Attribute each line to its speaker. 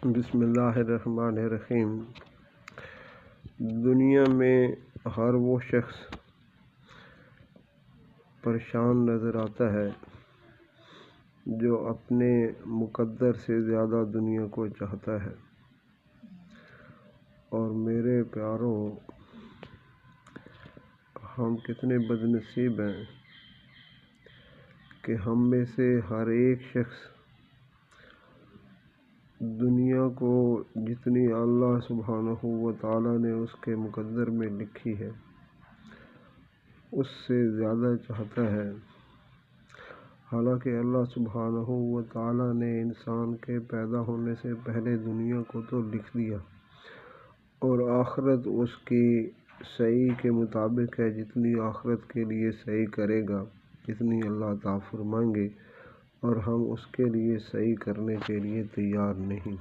Speaker 1: بسم اللہ الرحمن الرحیم۔ دنیا میں ہر وہ شخص پریشان نظر آتا ہے جو اپنے مقدر سے زیادہ دنیا کو چاہتا ہے، اور میرے پیارو، ہم کتنے بد نصیب ہیں کہ ہم میں سے ہر ایک شخص دنیا کو جتنی اللہ سبحانہ و تعالیٰ نے اس کے مقدر میں لکھی ہے اس سے زیادہ چاہتا ہے۔ حالانکہ اللہ سبحانہ و تعالیٰ نے انسان کے پیدا ہونے سے پہلے دنیا کو تو لکھ دیا، اور آخرت اس کی صحیح کے مطابق ہے، جتنی آخرت کے لیے صحیح کرے گا، جتنی اللہ عطا فرمائیں گے، اور ہم اس کے لیے صحیح کرنے کے لیے تیار نہیں۔